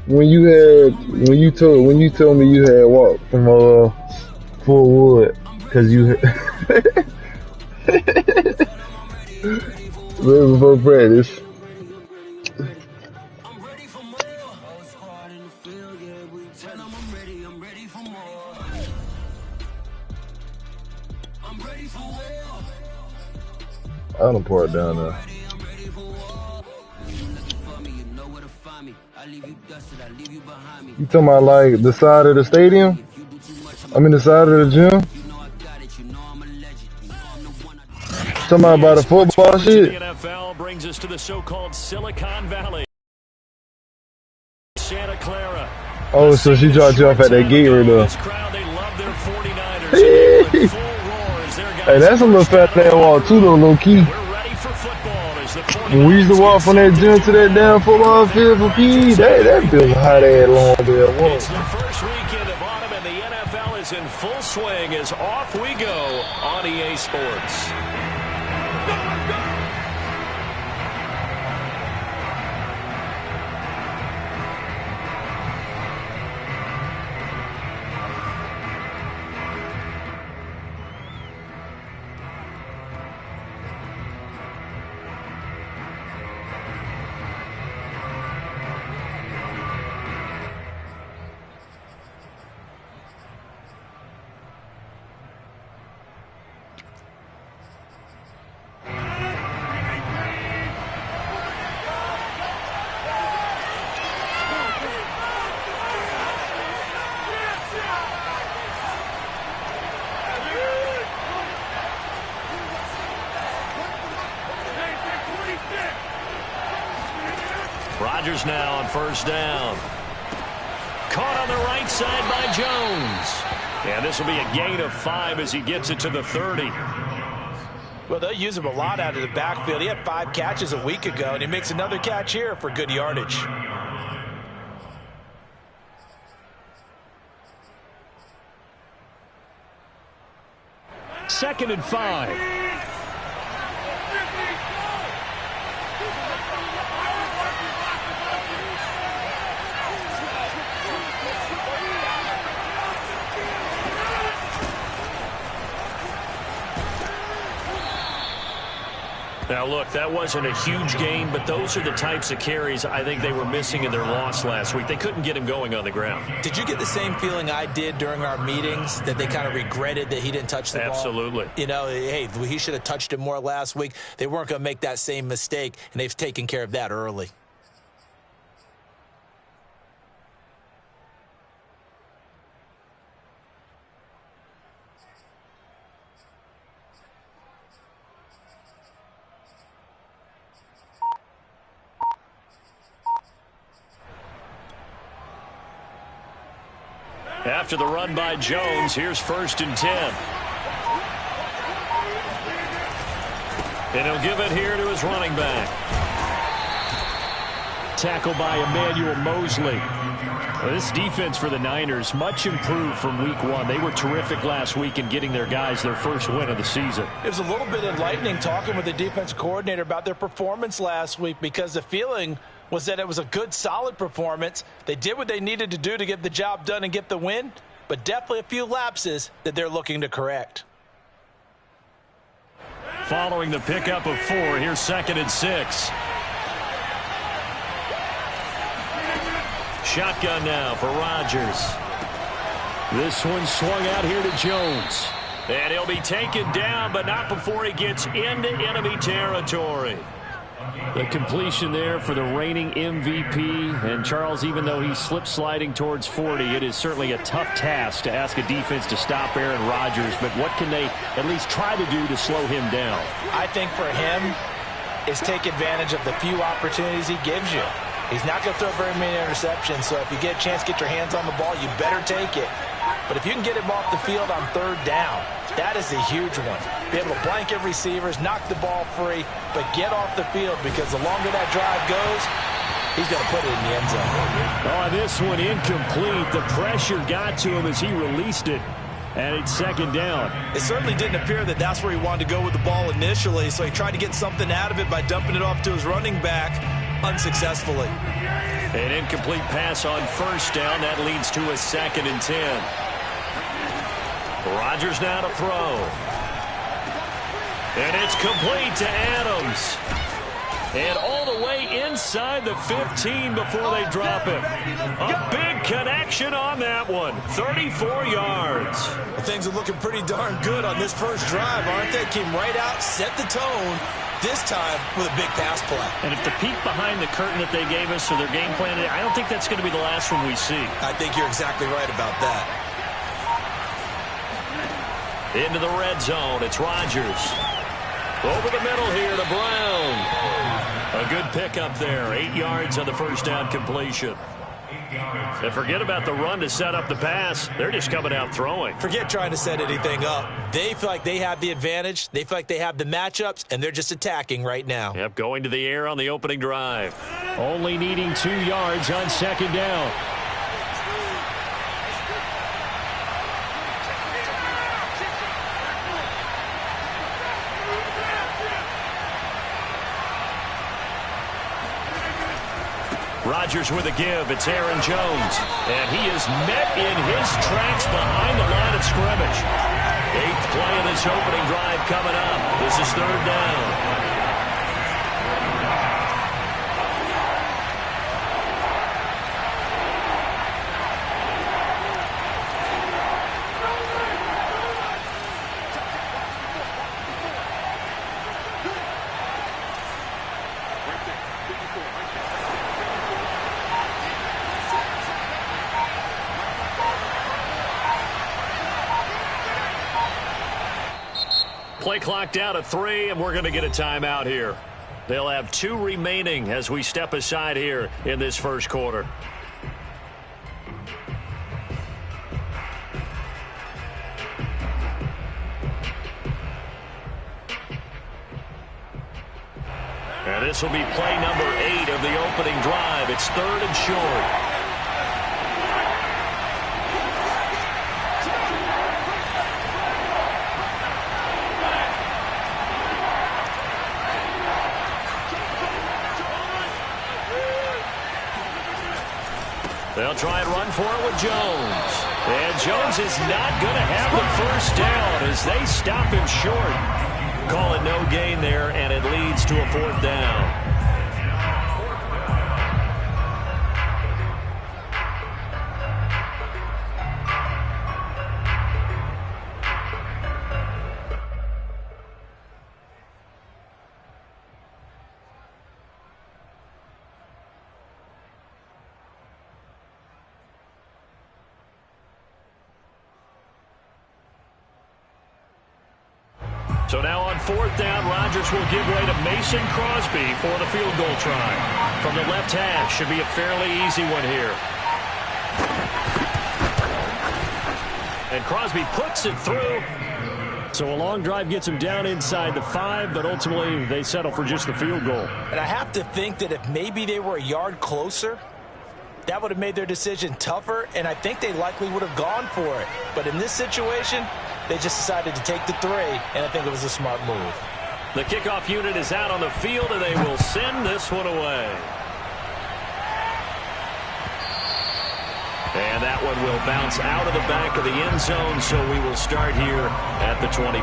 when you told me you had walked from Fort Wood because you right before practice. I don't pour it down there. You talking about like the side of the stadium? I mean the side of the gym? Talking about the football shit? The NFL brings us to the so-called Silicon Valley. Santa Clara. Oh, so she dropped you off at that gate right there. Hey, that's a little fat man walk too though, low key. When we used to walk from that gym to that damn football field for PE, that feels a hot ass long day walk. It's the first weekend of autumn and the NFL is in full swing as off we go on EA Sports. Rodgers now on first down. Caught on the right side by Jones. And this will be a gain of 5 as he gets it to the 30. Well, they'll use him a lot out of the backfield. He had 5 catches a week ago, and he makes another catch here for good yardage. Second and 5. Now, look, that wasn't a huge gain, but those are the types of carries I think they were missing in their loss last week. They couldn't get him going on the ground. Did you get the same feeling I did during our meetings, that they kind of regretted that he didn't touch the ball? Absolutely. You know, hey, he should have touched it more last week. They weren't going to make that same mistake, and they've taken care of that early. After the run by Jones, here's first and 10. And he'll give it here to his running back. Tackled by Emmanuel Mosley. Well, this defense for the Niners, much improved from week 1. They were terrific last week in getting their guys their first win of the season. It was a little bit enlightening talking with the defense coordinator about their performance last week, because the feeling was that it was a good, solid performance. They did what they needed to do to get the job done and get the win, but definitely a few lapses that they're looking to correct. Following the pickup of 4, here's second and 6. Shotgun now for Rodgers. This one swung out here to Jones. And he'll be taken down, but not before he gets into enemy territory. The completion there for the reigning MVP. And Charles, even though he's slip-sliding towards 40, it is certainly a tough task to ask a defense to stop Aaron Rodgers. But what can they at least try to do to slow him down? I think for him is take advantage of the few opportunities he gives you. He's not going to throw very many interceptions, so if you get a chance to get your hands on the ball, you better take it. But if you can get him off the field on third down, that is a huge one. Be able to blanket receivers, knock the ball free, but get off the field, because the longer that drive goes, he's going to put it in the end zone. Oh, this one incomplete. The pressure got to him as he released it, and it's second down. It certainly didn't appear that that's where he wanted to go with the ball initially, so he tried to get something out of it by dumping it off to his running back unsuccessfully. An incomplete pass on first down. That leads to a 2nd and 10. Rodgers now to throw. And it's complete to Adams. And all the way inside the 15 before they drop it. A big connection on that one. 34 yards. Well, things are looking pretty darn good on this first drive, aren't they? Came right out, set the tone, this time with a big pass play. And if the peek behind the curtain that they gave us or their game plan, I don't think that's going to be the last one we see. I think you're exactly right about that. Into the red zone. It's Rodgers. Over the middle here to Brown. A good pickup there. 8 yards on the first down completion. And forget about the run to set up the pass. They're just coming out throwing. Forget trying to set anything up. They feel like they have the advantage. They feel like they have the matchups, and they're just attacking right now. Yep, going to the air on the opening drive. Only needing 2 yards on 2nd down. Rodgers with a give. It's Aaron Jones. And he is met in his tracks behind the line of scrimmage. 8th play of this opening drive coming up. This is 3rd down. Play clock down to 3, and we're going to get a timeout here. They'll have 2 remaining as we step aside here in this first quarter. And this will be play number 8 of the opening drive. It's 3rd and short. They'll try and run for it with Jones. And Jones is not going to have the first down as they stop him short. Call it no gain there, and it leads to a 4th down. So now on 4th down, Rodgers will give way to Mason Crosby for the field goal try. From the left hash, should be a fairly easy one here. And Crosby puts it through. So a long drive gets him down inside the 5, but ultimately they settle for just the field goal. And I have to think that if maybe they were a yard closer, that would have made their decision tougher, and I think they likely would have gone for it. But in this situation, they just decided to take the 3, and I think it was a smart move. The kickoff unit is out on the field, and they will send this one away. And that one will bounce out of the back of the end zone, so we will start here at the 20.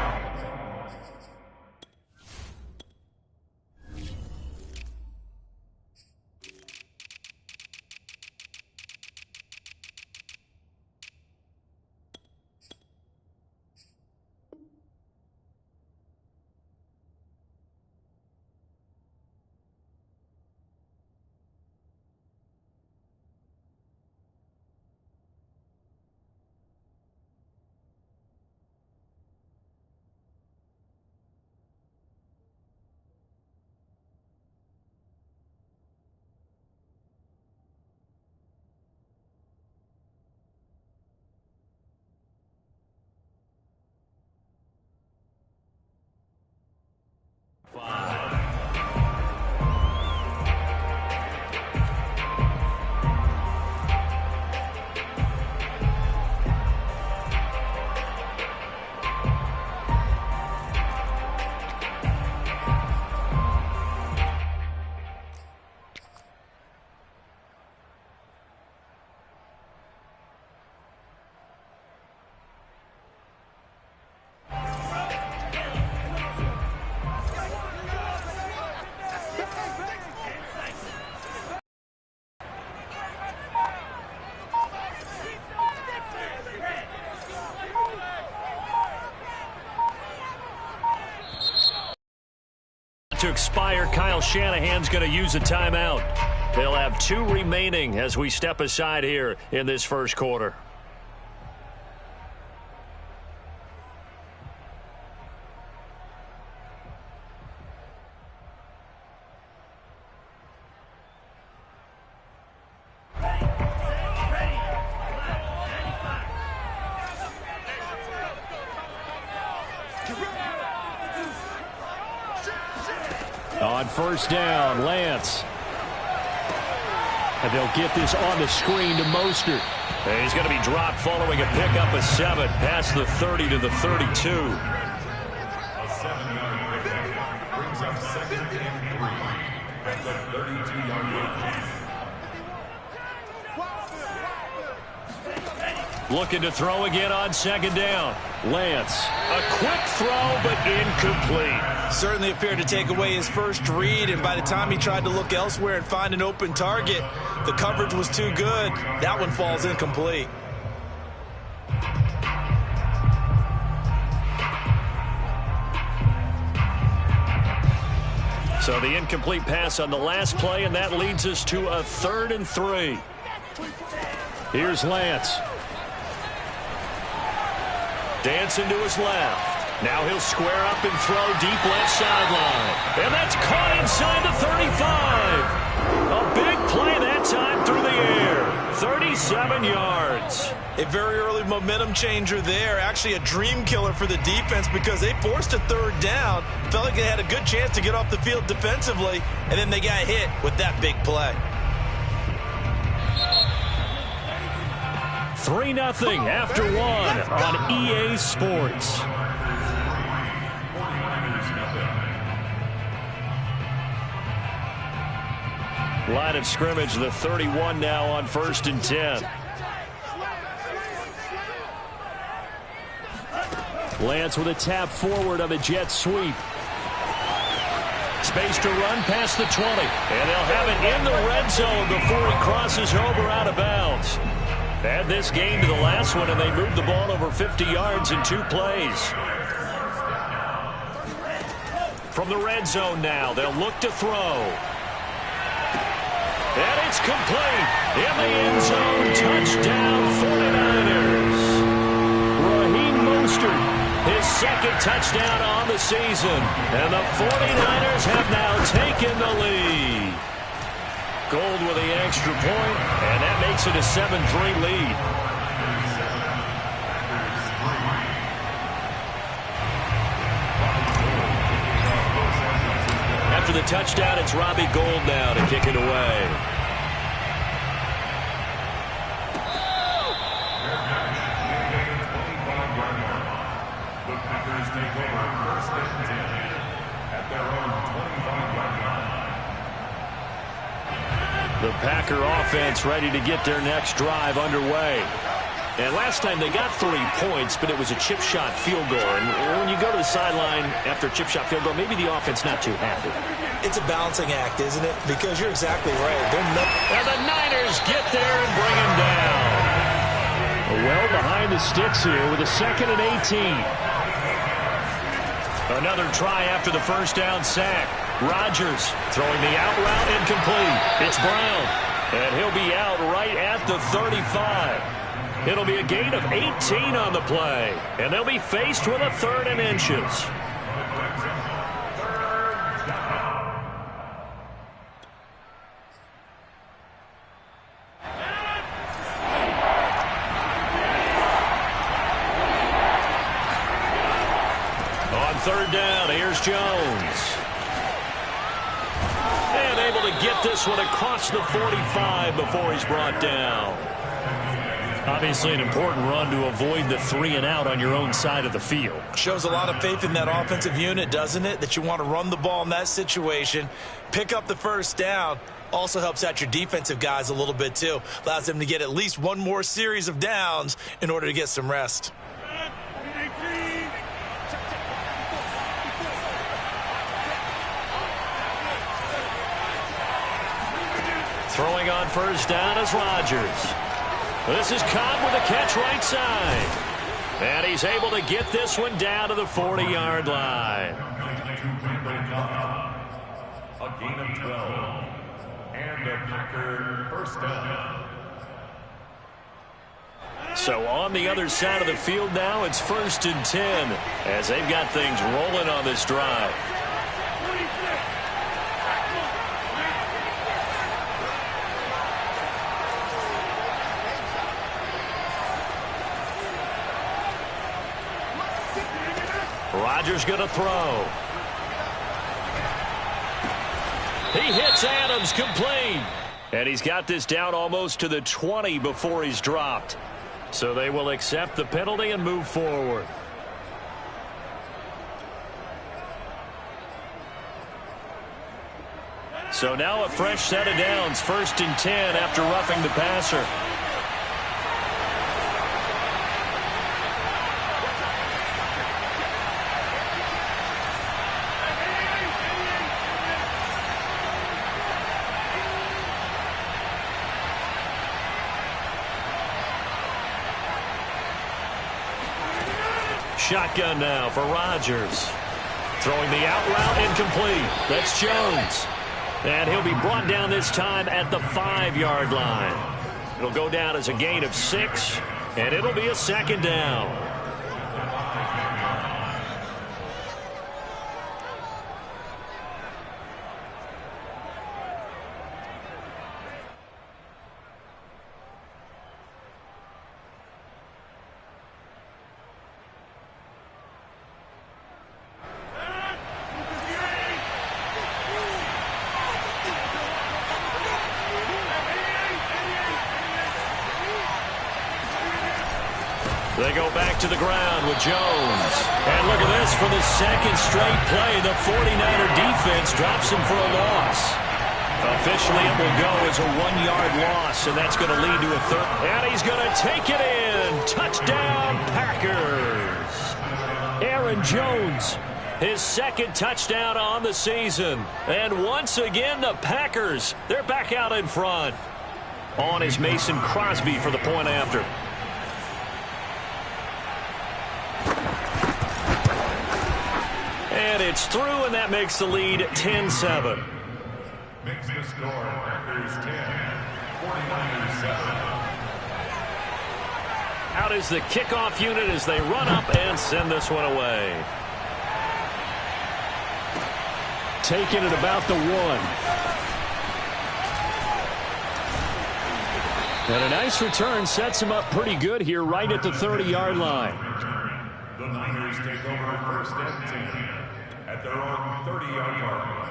to expire. Kyle Shanahan's going to use a timeout. They'll have 2 remaining as we step aside here in this first quarter. On first down, Lance. And they'll get this on the screen to Mostert. And he's going to be dropped following a pickup of 7 past the 30 to the 32. A 7-yard pickup brings up 2nd and 3 at the 32-yard line. Looking to throw again on 2nd down. Lance. A quick throw, but incomplete. Certainly appeared to take away his first read, and by the time he tried to look elsewhere and find an open target, the coverage was too good. That one falls incomplete. So the incomplete pass on the last play, and that leads us to a 3rd and 3. Here's Lance. Dancing to his left. Now he'll square up and throw deep left sideline. And that's caught inside the 35. A big play that time through the air. 37 yards. A very early momentum changer there. Actually a dream killer for the defense because they forced a 3rd down. Felt like they had a good chance to get off the field defensively. And then they got hit with that big play. 3-0 after 1 on EA Sports. Line of scrimmage, the 31 now on 1st and 10. Lance with a tap forward on the jet sweep. Space to run past the 20. And they'll have it in the red zone before he crosses over out of bounds. Add this game to the last one, and they moved the ball over 50 yards in 2 plays. From the red zone now, they'll look to throw. And it's complete. In the end zone, touchdown 49ers. Raheem Mostert, his 2nd touchdown on the season. And the 49ers have now taken the lead. Gold with the extra point, and that makes it a 7-3 lead. After the touchdown, it's Robbie Gould now to kick it away. The Packers take over 1st and 10 at their own 25-yard line. The Packer offense ready to get their next drive underway. And last time they got 3 points, but it was a chip shot field goal. And when you go to the sideline after a chip shot field goal, maybe the offense not too happy. It's a balancing act, isn't it? Because you're exactly right. And the Niners get there and bring him down. Well behind the sticks here with a 2nd and 18. Another try after the first down sack. Rodgers throwing the out route incomplete. It's Brown. And he'll be out right at the 35. It'll be a gain of 18 on the play. And they'll be faced with a 3rd and inches. On 3rd down, here's Jones. And able to get this one across the 45 before he's brought down. Obviously an important run to avoid the 3 and out on your own side of the field. Shows a lot of faith in that offensive unit, doesn't it? That you want to run the ball in that situation. Pick up the 1st down. Also helps out your defensive guys a little bit too. Allows them to get at least one more series of downs in order to get some rest. Throwing on 1st down is Rodgers. This is Cobb with a catch right side. And he's able to get this one down to the 40-yard line. gain of 12. And a Packer first down. So on the other side of the field now, it's 1st and 10 as they've got things rolling on this drive. Rodgers going to throw. He hits Adams, complete. And he's got this down almost to the 20 before he's dropped. So they will accept the penalty and move forward. So now a fresh set of downs, 1st and 10 after roughing the passer. Shotgun now for Rodgers. Throwing the out route, incomplete. That's Jones. And he'll be brought down this time at the 5-yard line. It'll go down as a gain of 6, and it'll be a 2nd down. They go back to the ground with Jones. And look at this for the 2nd straight play. The 49er defense drops him for a loss. Officially, it will go as a 1-yard loss, and that's going to lead to a 3rd. And he's going to take it in. Touchdown, Packers. Aaron Jones, his 2nd touchdown on the season. And once again, the Packers, they're back out in front. On is Mason Crosby for the point after. And it's through, and that makes the lead 10-7. Makes the score Packers 10, 49ers 7. Out is the kickoff unit as they run up and send this one away. Taking it about the 1. And a nice return sets him up pretty good here right at the 30-yard line. The Niners take over 1st and 10 at their own 30-yard line.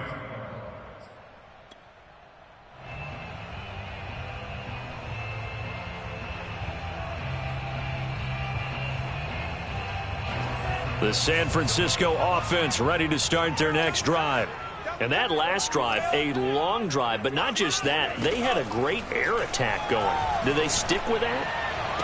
The San Francisco offense ready to start their next drive. And that last drive, a long drive, but not just that. They had a great air attack going. Do they stick with that?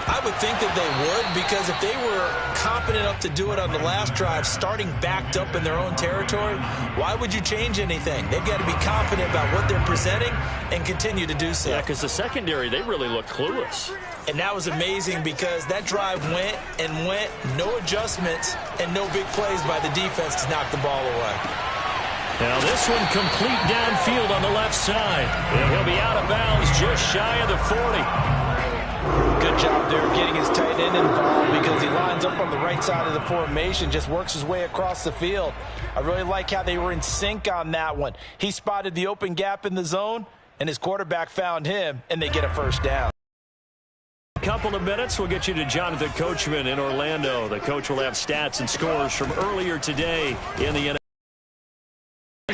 I would think that they would, because if they were competent enough to do it on the last drive, starting backed up in their own territory, why would you change anything? They've got to be confident about what they're presenting and continue to do so. Yeah, because the secondary, they really look clueless. And that was amazing because that drive went and went, no adjustments, and no big plays by the defense to knock the ball away. Now this one complete downfield on the left side. And he'll be out of bounds just shy of the 40. Good job there getting his tight end involved because he lines up on the right side of the formation, just works his way across the field. I really like how they were in sync on that one. He spotted the open gap in the zone, and his quarterback found him, and they get a 1st down. A couple of minutes, we'll get you to Jonathan Coachman in Orlando. The coach will have stats and scores from earlier today in the NFL.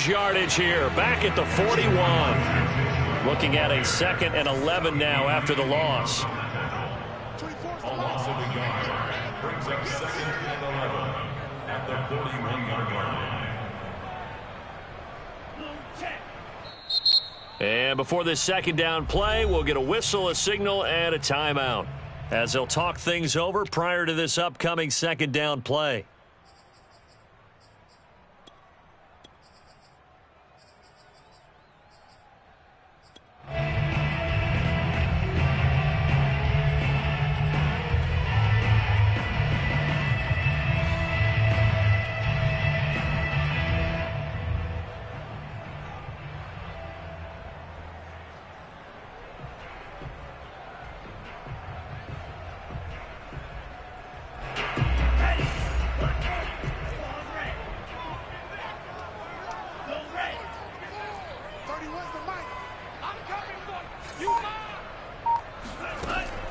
Yardage here, back at the 41. Looking at a 2nd and 11 now after the loss. A loss of a yard brings up 2nd and 11 at the 41-yard line. And before this 2nd down play, we'll get a whistle, a signal, and a timeout as they'll talk things over prior to this upcoming 2nd down play.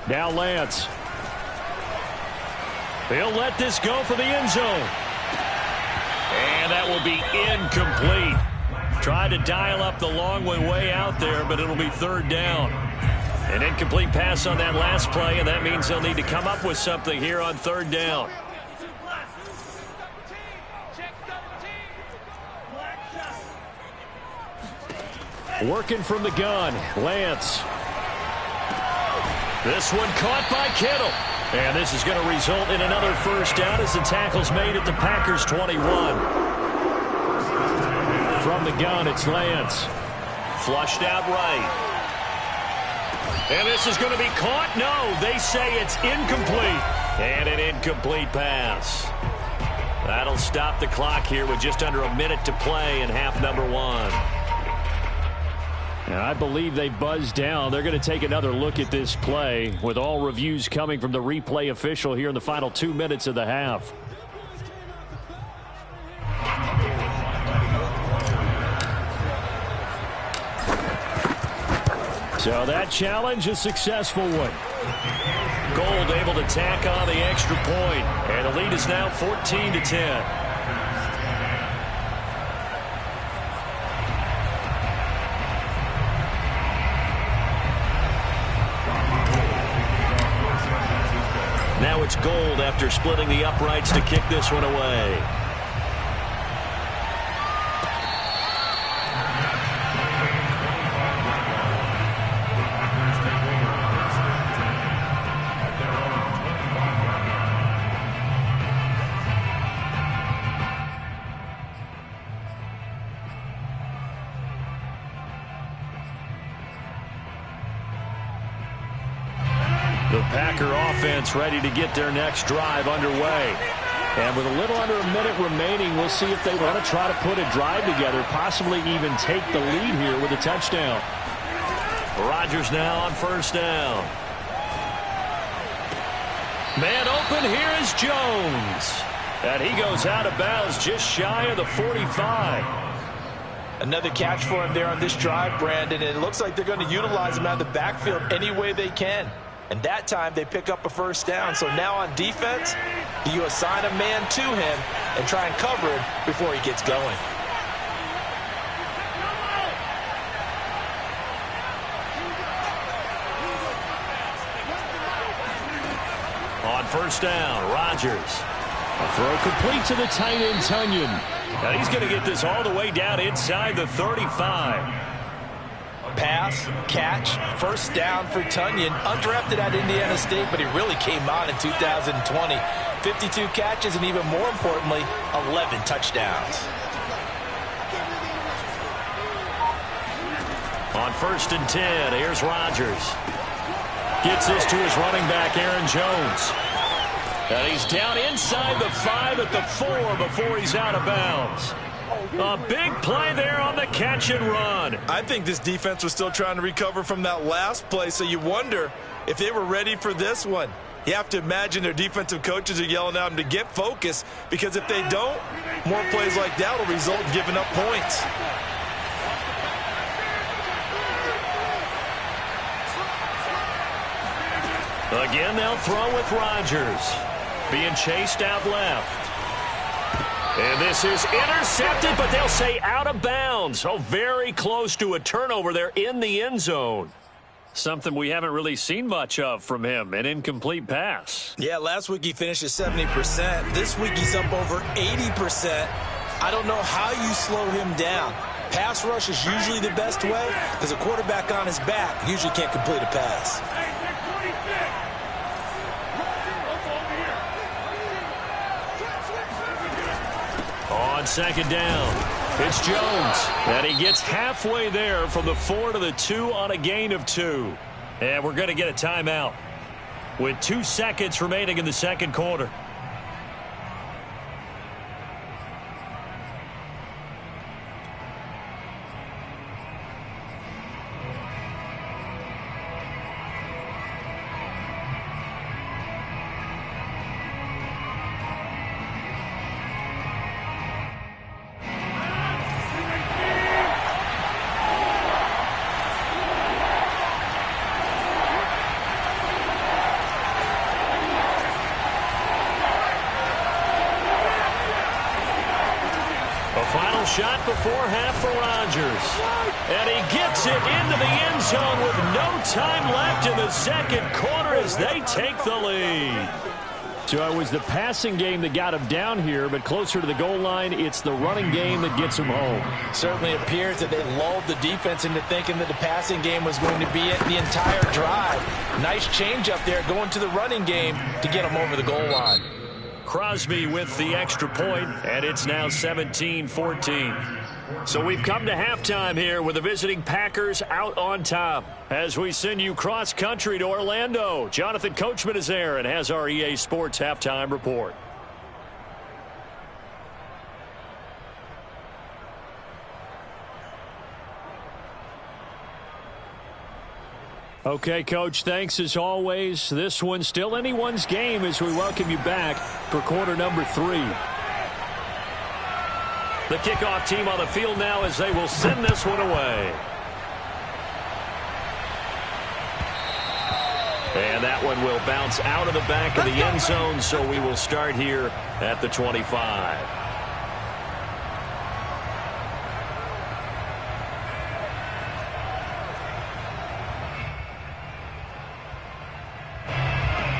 Now Lance. He'll let this go for the end zone. And that will be incomplete. Tried to dial up the long way out there, but it'll be third down. An incomplete pass on that last play, and that means they'll need to come up with something here on third down. Working from the gun, Lance. This one caught by Kittle. And this is going to result in another first down as the tackle's made at the Packers' 21. From the gun, it's Lance. Flushed out right. And this is going to be caught. No, they say it's incomplete. And an incomplete pass. That'll stop the clock here with just under a minute to play in half number one. And I believe they buzzed down. They're going to take another look at this play with all reviews coming from the replay official here in the final 2 minutes of the half. So that challenge, a successful one. Gold able to tack on the extra point. And the lead is now 14-10. Now it's Gold after splitting the uprights to kick this one away. The Packer offense ready to get their next drive underway. And with a little under a minute remaining, we'll see if they want to try to put a drive together, possibly even take the lead here with a touchdown. Rodgers now on first down. Man open, here is Jones. And he goes out of bounds just shy of the 45. Another catch for him there on this drive, Brandon. And it looks like they're going to utilize him out of the backfield any way they can. And that time they pick up a first down. So now on defense, do you assign a man to him and try and cover him before he gets going? On first down, Rodgers. A throw complete to the tight end, Tonyan. Now he's going to get this all the way down inside the 35. Pass, catch, first down for Tonyan. Undrafted at Indiana State, but he really came on in 2020. 52 catches, and even more importantly, 11 touchdowns. On first and 10, here's Rodgers. Gets this to his running back, Aaron Jones. And he's down inside the 5 at the 4 before he's out of bounds. A big play there on the catch and run. I think this defense was still trying to recover from that last play, so you wonder if they were ready for this one. You have to imagine their defensive coaches are yelling at them to get focused, because if they don't, more plays like that will result in giving up points. Again, they'll throw with Rodgers. Being chased out left. And this is intercepted, but they'll say out of bounds. So very close to a turnover there in the end zone. Something we haven't really seen much of from him, an incomplete pass. Yeah, last week he finished at 70%. This week he's up over 80%. I don't know how you slow him down. Pass rush is usually the best way, because a quarterback on his back usually can't complete a pass. On second down, it's Jones. And he gets halfway there from the 4 to the 2 on a gain of 2. And we're going to get a timeout with 2 seconds remaining in the second quarter. shot before half for Rodgers. And he gets it into the end zone with no time left in the second quarter as they take the lead. So it was the passing game that got him down here, but closer to the goal line, it's the running game that gets him home. Certainly appears that they lulled the defense into thinking that the passing game was going to be it the entire drive. Nice change up there going to the running game to get him over the goal line. Crosby with the extra point, and it's now 17-14. So we've come to halftime here with the visiting Packers out on top. As we send you cross-country to Orlando, Jonathan Coachman is there and has our EA Sports halftime report. Okay, Coach, thanks as always. This one's still anyone's game as we welcome you back for quarter number 3. The kickoff team on the field now as they will send this one away. And that one will bounce out of the back of the end zone, so we will start here at the 25.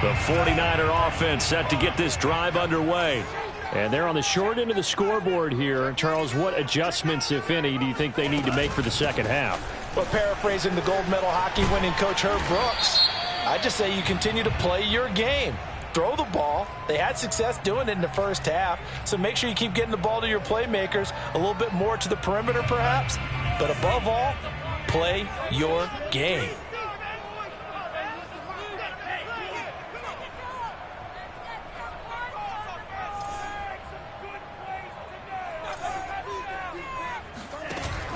The 49er offense set to get this drive underway. And they're on the short end of the scoreboard here. Charles, what adjustments, if any, do you think they need to make for the second half? Well, paraphrasing the gold medal hockey winning coach Herb Brooks, I just say you continue to play your game. Throw the ball. They had success doing it in the first half, so make sure you keep getting the ball to your playmakers, a little bit more to the perimeter perhaps, but above all, play your game.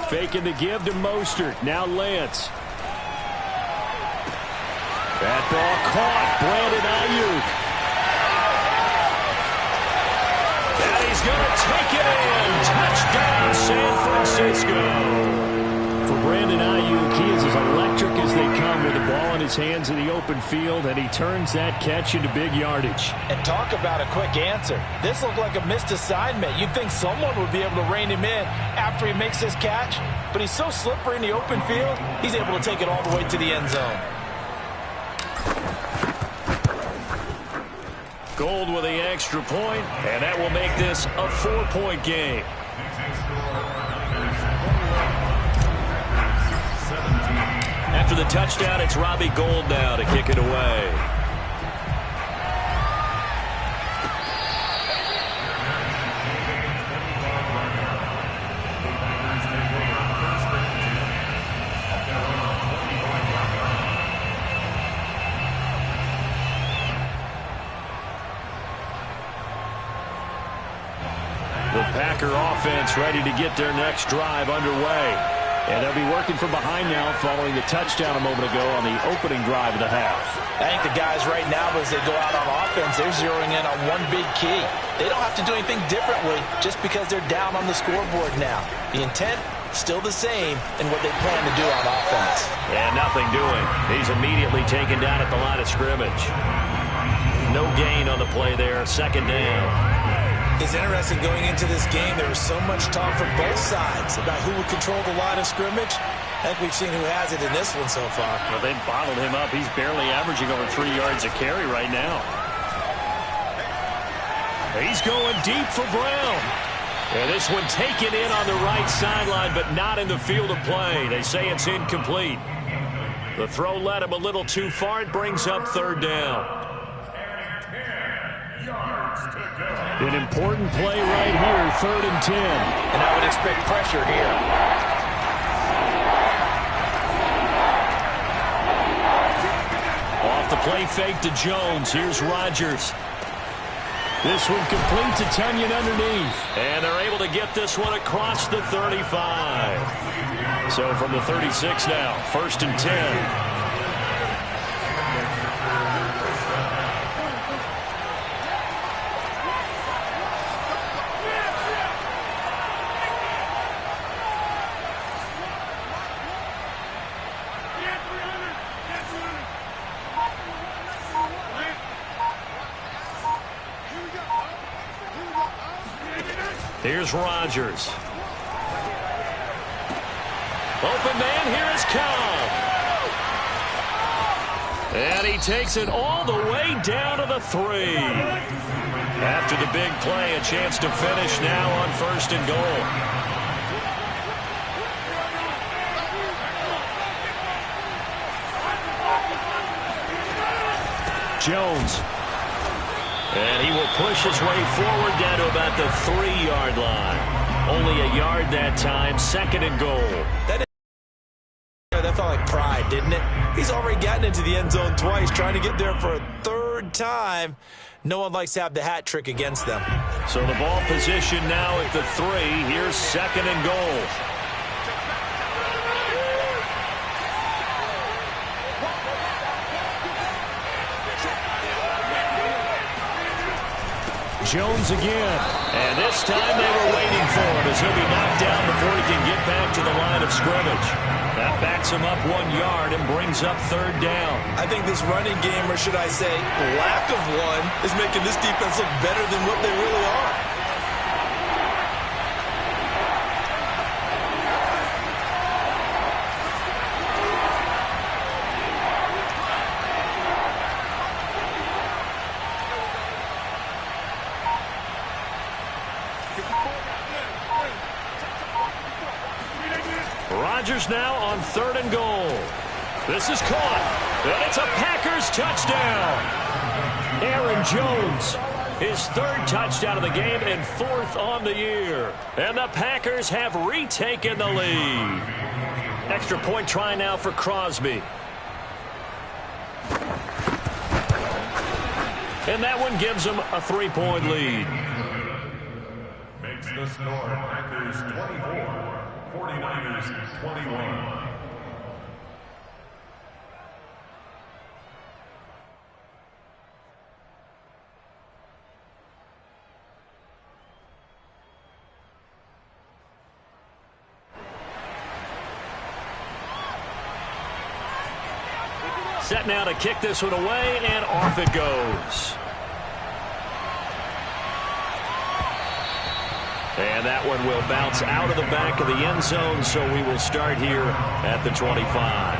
Faking the give to Mostert. Now Lance. That ball caught. Brandon Ayuk. And he's going to take it in. Touchdown, San Francisco. For Brandon Ayuk, he is as electric as they come with the ball in his hands in the open field, and he turns that catch into big yardage. And talk about a quick answer. This looked like a missed assignment. You'd think someone would be able to rein him in after he makes this catch, but he's so slippery in the open field, he's able to take it all the way to the end zone. Gold with the extra point, and that will make this a 4-point game. After the touchdown, it's Robbie Gould now to kick it away. The Packer offense ready to get their next drive underway. And they'll be working from behind now following the touchdown a moment ago on the opening drive of the half. I think the guys right now, as they go out on offense, they're zeroing in on one big key. They don't have to do anything differently just because they're down on the scoreboard now. The intent, still the same in what they plan to do on offense. And nothing doing. He's immediately taken down at the line of scrimmage. No gain on the play there, second down. It's interesting going into this game. There was so much talk from both sides about who would control the line of scrimmage. I think we've seen who has it in this one so far. Well, they've bottled him up. He's barely averaging over 3 yards a carry right now. He's going deep for Brown. And this one taken in on the right sideline, but not in the field of play. They say it's incomplete. The throw led him a little too far. It brings up third down. An important play right here, 3rd and 10. And I would expect pressure here. Off the play fake to Jones. Here's Rodgers. This one complete to Tunyon underneath. And they're able to get this one across the 35. So from the 36 now, 1st and 10. Here's Rodgers. Open man, here is Cobb. And he takes it all the way down to the 3. After the big play, a chance to finish now on 1st and goal. Jones. And he will push his way forward down to about the 3-yard line. Only a yard that time, 2nd and goal. That felt like pride, didn't it? He's already gotten into the end zone twice, trying to get there for a 3rd time. No one likes to have the hat trick against them. So the ball position now at the 3. Here's 2nd and goal. Jones again. And this time they were waiting for him as he'll be knocked down before he can get back to the line of scrimmage. That backs him up 1 yard and brings up 3rd down. I think this running game, or should I say lack of one, is making this defense look better than what they really are. Rodgers now on 3rd and goal. This is caught, and it's a Packers touchdown. Aaron Jones, his 3rd touchdown of the game and 4th on the year. And the Packers have retaken the lead. Extra point try now for Crosby. And that one gives them a 3-point lead. Makes the score Packers 24. 49ers 21. Set now to kick this one away, and off it goes. And that one will bounce out of the back of the end zone, so we will start here at the 25.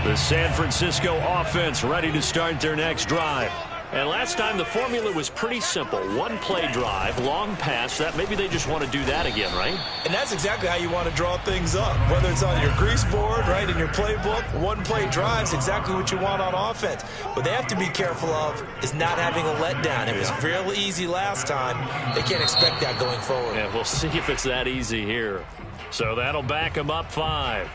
The San Francisco offense ready to start their next drive. And last time the formula was pretty simple. 1-play drive, long pass. That maybe they just want to do that again, right? And that's exactly how you want to draw things up. Whether it's on your grease board, right, in your playbook, 1-play drive is exactly what you want on offense. What they have to be careful of is not having a letdown. It was real easy last time. They can't expect that going forward. Yeah, we'll see if it's that easy here. So that'll back them up 5.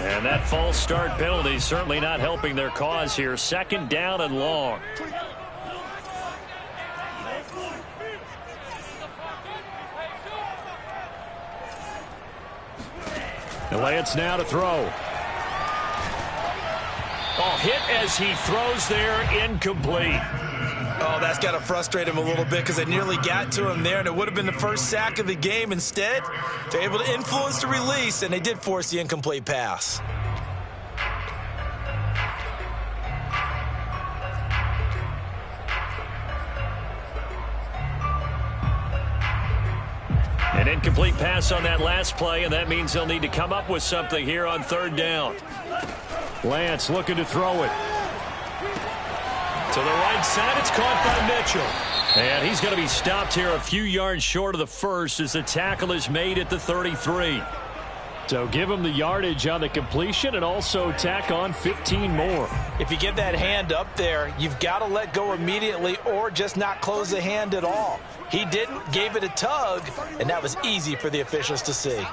And that false start penalty certainly not helping their cause here. 2nd down and long. Lance now to throw. Oh, hit as he throws there, incomplete. Oh, that's got to frustrate him a little bit because they nearly got to him there, and it would have been the first sack of the game. Instead, they're able to influence the release, and they did force the incomplete pass. An incomplete pass on that last play, and that means they'll need to come up with something here on 3rd down. Lance looking to throw it. To the right side, it's caught by Mitchell. And he's going to be stopped here a few yards short of the first as the tackle is made at the 33. So give him the yardage on the completion and also tack on 15 more. If you give that hand up there, you've got to let go immediately or just not close the hand at all. He didn't, gave it a tug, and that was easy for the officials to see.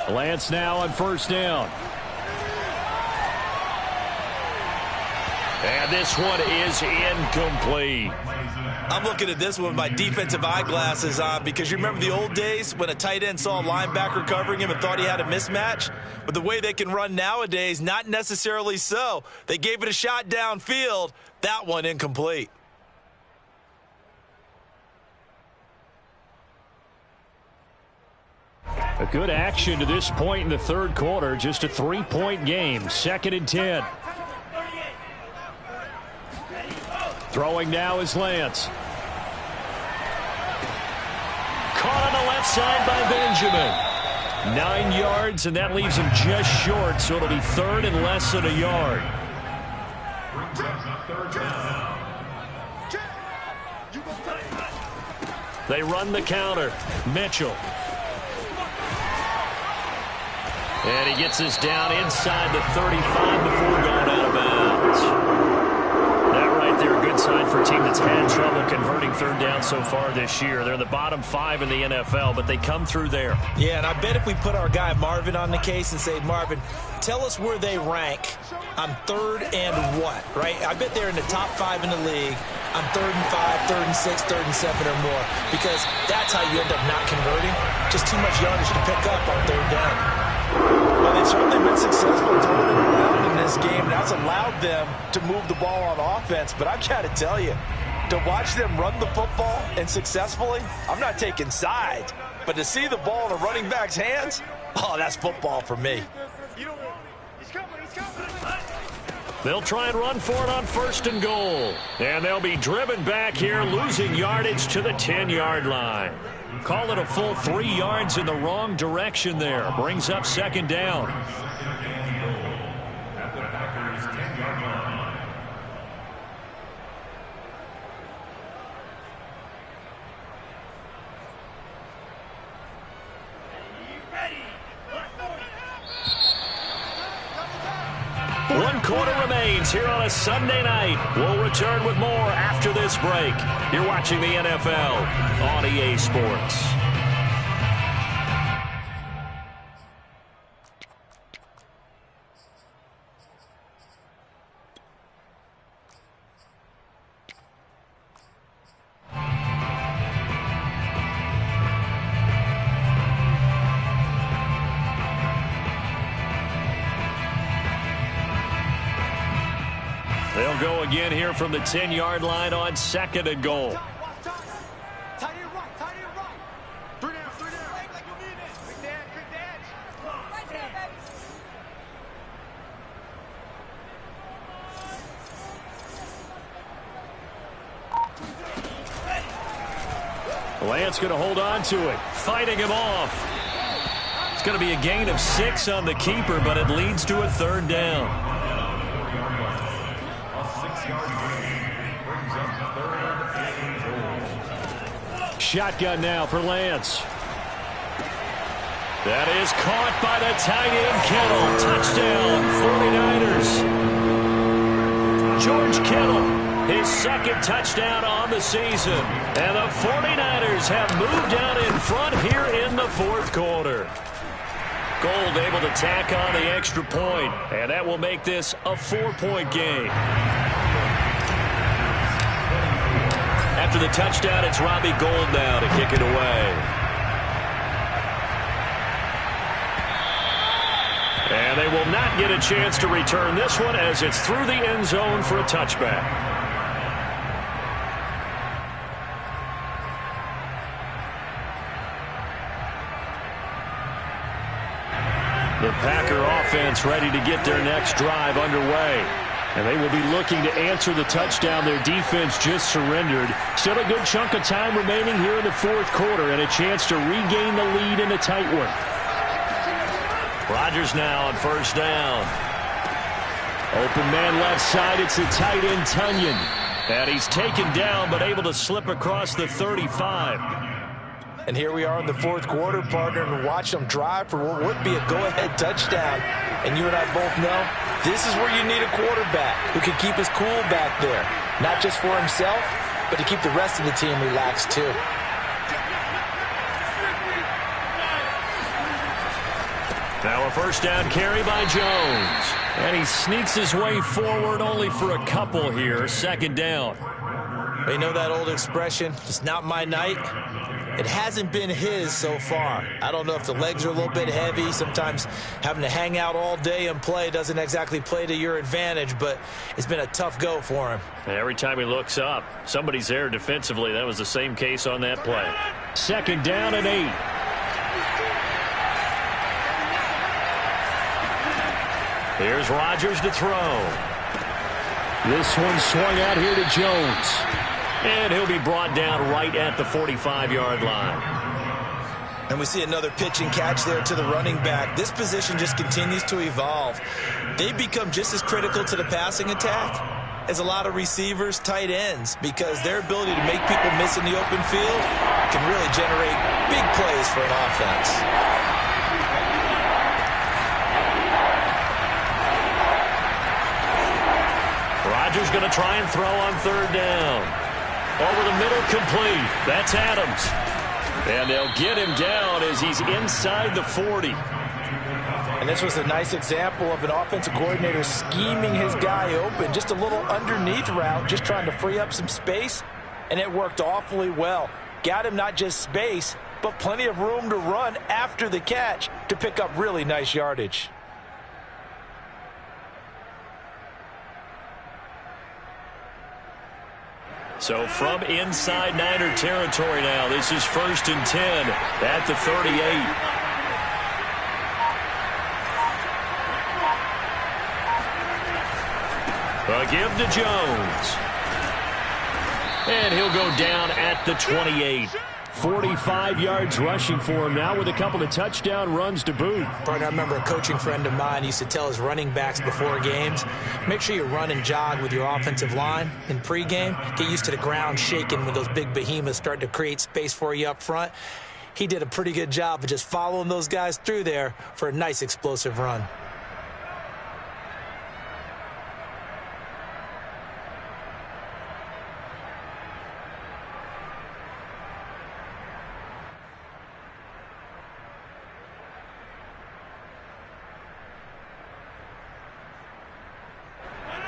Lance now on 1st down. And this one is incomplete. I'm looking at this one with my defensive eyeglasses on because you remember the old days when a tight end saw a linebacker covering him and thought he had a mismatch? But the way they can run nowadays, not necessarily so. They gave it a shot downfield. That one incomplete. A good action to this point in the third quarter. Just a 3-point game. 2nd and 10. Throwing now is Lance. Caught on the left side by Benjamin. 9 yards, and that leaves him just short, so it'll be 3rd and less than a yard. They run the counter. Mitchell. And he gets this down inside the 35 before going out of bounds. That right there, a good sign for a team that's had trouble converting third down so far this year. They're the bottom 5 in the NFL, but they come through there. Yeah, and I bet if we put our guy Marvin on the case and say, Marvin, tell us where they rank on 3rd and what, right? I bet they're in the top 5 in the league on 3rd and 5, 3rd and 6, 3rd and 7 or more, because that's how you end up not converting. Just too much yardage to pick up on 3rd down. Well, they've certainly been successful throwing it around in this game. That's allowed them to move the ball on offense. But I've got to tell you, to watch them run the football and successfully, I'm not taking sides. But to see the ball in a running back's hands, oh, that's football for me. They'll try and run for it on 1st and goal. And they'll be driven back here, losing yardage to the 10-yard line. Call it a full 3 yards in the wrong direction there. Brings up 2nd down. At the Packers' 10-yard line. One quarter remains here on a Sunday night. We'll return with more after this break. You're watching the NFL on EA Sports. They'll go again here from the 10-yard line on 2nd and goal. Lance going to hold on to it, fighting him off. It's going to be a gain of 6 on the keeper, but it leads to a 3rd down. Shotgun now for Lance. That is caught by the tight end, Kittle. Touchdown, 49ers. George Kittle, his 2nd touchdown on the season. And the 49ers have moved out in front here in the 4th quarter. Gold able to tack on the extra point, and that will make this a 4-point game. After the touchdown, it's Robbie Gould now to kick it away. And they will not get a chance to return this one as it's through the end zone for a touchback. The Packer offense ready to get their next drive underway. And they will be looking to answer the touchdown their defense just surrendered. Still a good chunk of time remaining here in the 4th quarter and a chance to regain the lead in a tight one. Rodgers now on 1st down. Open man left side. It's the tight end, Tunyon. And he's taken down but able to slip across the 35. And here we are in the 4th quarter, partner, and watch them drive for what would be a go-ahead touchdown. And you and I both know this is where you need a quarterback who can keep his cool back there. Not just for himself, but to keep the rest of the team relaxed too. Now a 1st down carry by Jones. And he sneaks his way forward only for a couple here. 2nd down. You know that old expression, it's not my night? It hasn't been his so far. I don't know if the legs are a little bit heavy. Sometimes having to hang out all day and play doesn't exactly play to your advantage, but it's been a tough go for him. And every time he looks up, somebody's there defensively. That was the same case on that play. 2nd down and 8. Here's Rodgers to throw. This one swung out here to Jones. And he'll be brought down right at the 45-yard line. And we see another pitch and catch there to the running back. This position just continues to evolve. They become just as critical to the passing attack as a lot of receivers, tight ends, because their ability to make people miss in the open field can really generate big plays for an offense. Rodgers going to try and throw on third down. Over the middle, complete. That's Adams. And they'll get him down as he's inside the 40. And this was a nice example of an offensive coordinator scheming his guy open. Just a little underneath route, just trying to free up some space. And it worked awfully well. Got him not just space, but plenty of room to run after the catch to pick up really nice yardage. So from inside Niner territory now, this is 1st and 10 at the 38. A give to Jones. And he'll go down at the 28. 45 yards rushing for him now with a couple of touchdown runs to boot. Partner, I remember a coaching friend of mine used to tell his running backs before games, make sure you run and jog with your offensive line in pregame. Get used to the ground shaking when those big behemoths start to create space for you up front. He did a pretty good job of just following those guys through there for a nice explosive run.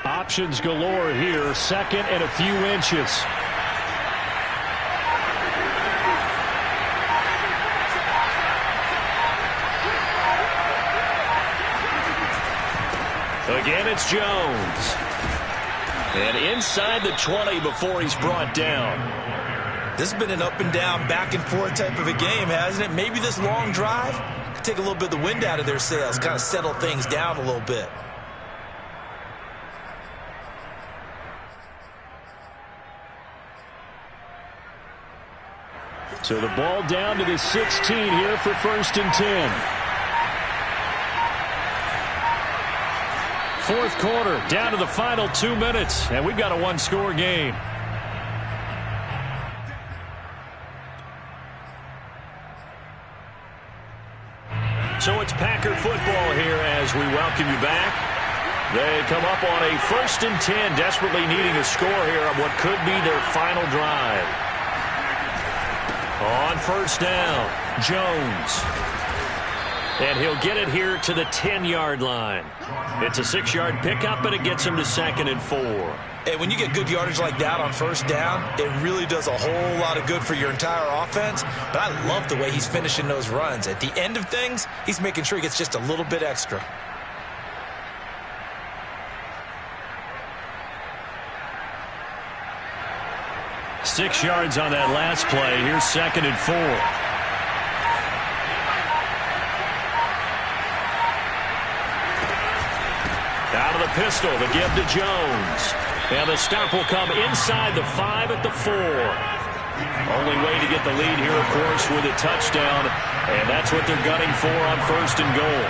Options galore here, second and a few inches. Again, it's Jones. And inside the 20 before he's brought down. This has been an up and down, back and forth type of a game, hasn't it? Maybe this long drive could take a little bit of the wind out of their sails, kind of settle things down a little bit. So the ball down to the 16 here for 1st and 10. Fourth quarter, down to the final 2 minutes, and we've got a one-score game. So it's Packer football here as we welcome you back. They come up on a 1st and 10, desperately needing a score here on what could be their final drive. On first down, Jones. And he'll get it here to the 10-yard line. It's a 6-yard pickup, and it gets him to 2nd and 4. And when you get good yardage like that on first down, it really does a whole lot of good for your entire offense. But I love the way he's finishing those runs. At the end of things, he's making sure he gets just a little bit extra. Six yards on that last play. Here's 2nd and 4. Out of the pistol, the give to Jones. And the stop will come inside the 5 at the 4. Only way to get the lead here, of course, with a touchdown. And that's what they're gunning for on 1st and goal.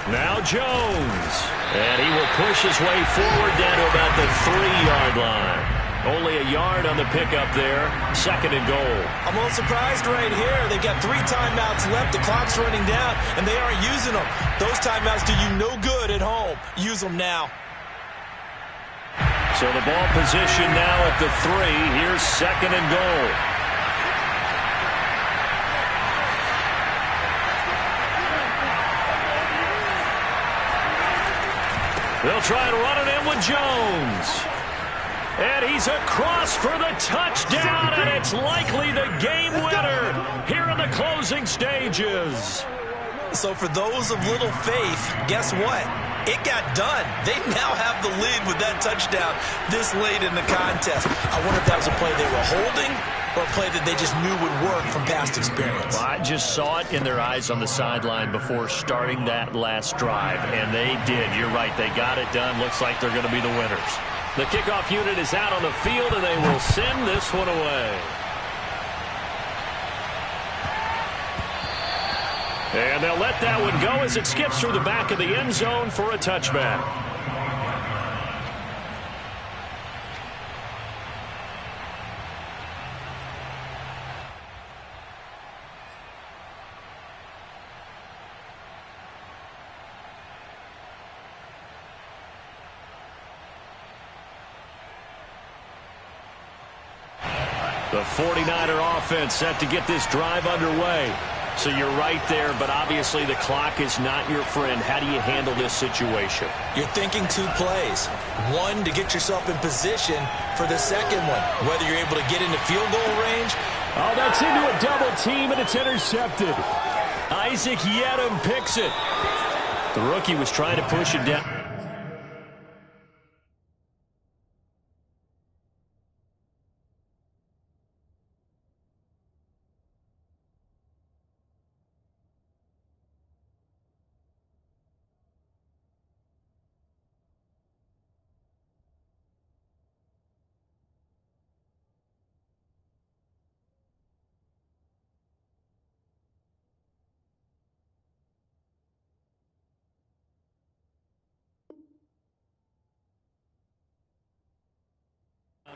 Now Jones, and he will push his way forward down to about the 3-yard line. Only a yard on the pickup there, 2nd and goal. I'm a little surprised right here. They've got 3 timeouts left. The clock's running down, and they aren't using them. Those timeouts do you no good at home. Use them now. So the ball position now at the 3. Here's 2nd and goal. They'll try to run it in with Jones. And he's across for the touchdown, and it's likely the game winner here in the closing stages. So for those of little faith, guess what? It got done. They now have the lead with that touchdown this late in the contest. I wonder if that was a play they were holding or a play that they just knew would work from past experience. Well, I just saw it in their eyes on the sideline before starting that last drive, and they did. You're right. They got it done. Looks like they're going to be the winners. The kickoff unit is out on the field, and they will send this one away. And they'll let that one go as it skips through the back of the end zone for a touchback. The 49er offense set to get this drive underway. So you're right there, but obviously the clock is not your friend. How do you handle this situation? You're thinking 2 plays. One, to get yourself in position for the second one, whether you're able to get into field goal range. Oh, that's into a double team, and it's intercepted. Isaac Yedem picks it. The rookie was trying to push it down.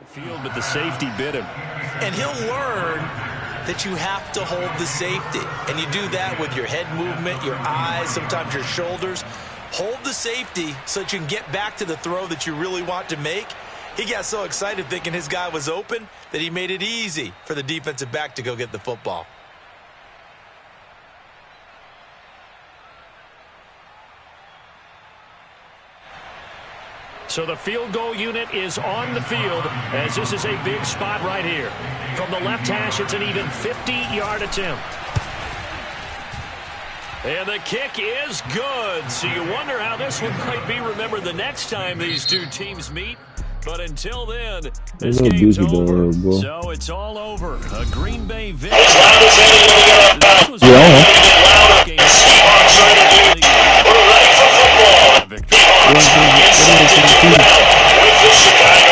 Field, but the safety bit him. And he'll learn that you have to hold the safety. And you do that with your head movement, your eyes, sometimes your shoulders. Hold the safety so that you can get back to the throw that you really want to make. He got so excited thinking his guy was open that he made it easy for the defensive back to go get the football. So the field goal unit is on the field as this is a big spot right here. From the left hash, it's an even 50-yard attempt. And the kick is good. So you wonder how this one might be remembered the next time these two teams meet. But until then, this game's over. So it's all over. A Green Bay victory.